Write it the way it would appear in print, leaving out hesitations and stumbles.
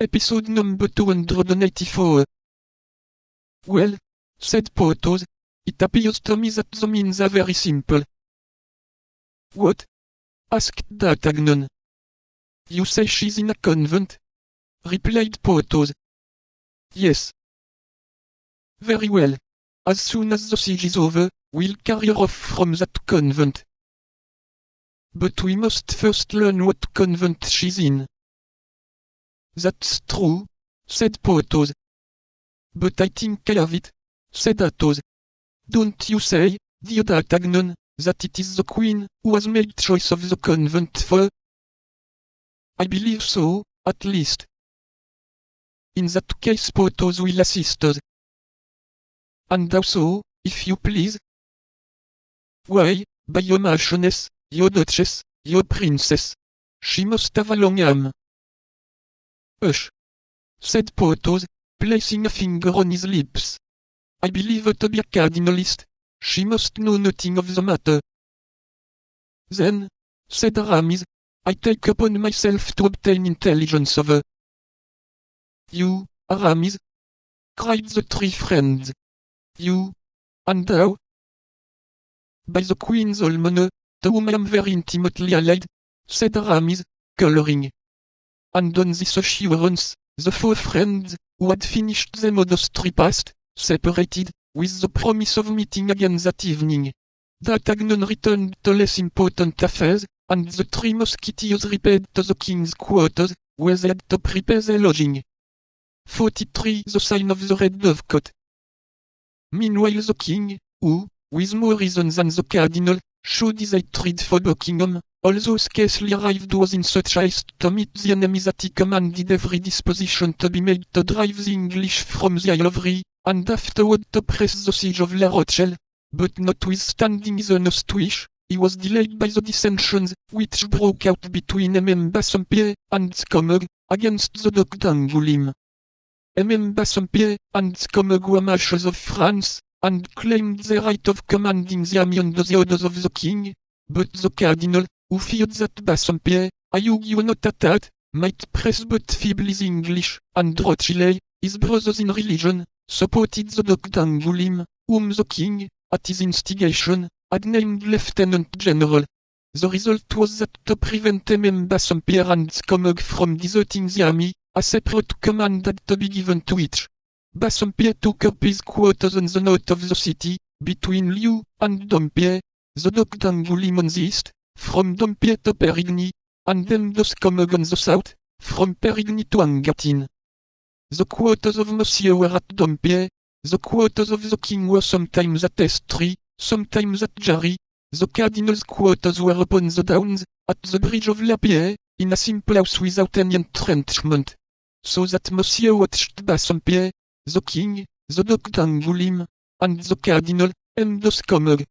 Episode number 294. Well, said Porthos, it appears to me that the means are very simple. What? Asked D'Artagnan. You say she's in a convent? Replied Porthos. Yes. Very well. As soon as the siege is over, we'll carry her off from that convent. But we must first learn what convent she's in. That's true, said Porthos. But I think I have it, said Athos. Don't you say, dear D'Artagnan, that it is the Queen who has made choice of the convent for her? I believe so, at least. In that case Porthos will assist us. And how so, if you please? Why, by your marchioness, your duchess, your princess. She must have a long arm. Hush! Said Porthos, placing a finger on his lips. I believe her to be a cardinalist. She must know nothing of the matter. Then, said Aramis, I take upon myself to obtain intelligence of her. You, Aramis? Cried the three friends. You? And thou? By the Queen's almoner, to whom I am very intimately allied, said Aramis, colouring. And on this assurance, the four friends, who had finished their modest repast, separated, with the promise of meeting again that evening. D'Artagnan returned to less important affairs, and the three musketeers repaired to the king's quarters, where they had to prepare their lodging. 43. The sign of the red dovecote. Meanwhile the king, who, with more reason than the cardinal, showed his hatred for Buckingham, although scarcely arrived, was in such haste to meet the enemy that he commanded every disposition to be made to drive the English from the Isle of Rhe, and afterward to press the siege of La Rochelle. But notwithstanding his earnest wish, he was delayed by the dissensions which broke out between Bassompierre and Scommag against the Duc d'Angoulême. Bassompierre and Scommag were marshals of France, and claimed the right of commanding the army under the orders of the king, but the cardinal, who feared that Bassompierre, a Huguenot at heart, might press but feebly the English, and Rochelle, his brothers in religion, supported the Duc d'Angoulême, whom the king, at his instigation, had named Lieutenant General. The result was that to prevent Bassompierre and Scommag from deserting the army, a separate command had to be given to each. Bassompierre took up his quarters on the north of the city, between Lille and Dompierre, the Duc d'Angoulême on the east, from Dompierre to Périgny, and then the Scommag on the south, from Périgny to Angatine. The quarters of Monsieur were at Dompierre, the quarters of the king were sometimes at Estrie, sometimes at Jarry, the cardinal's quarters were upon the downs, at the bridge of La Pierre, in a simple house without any entrenchment. So that Monsieur watched Bassompierre, the king, the Duc d'Angoulême, and the cardinal, and the Scommag.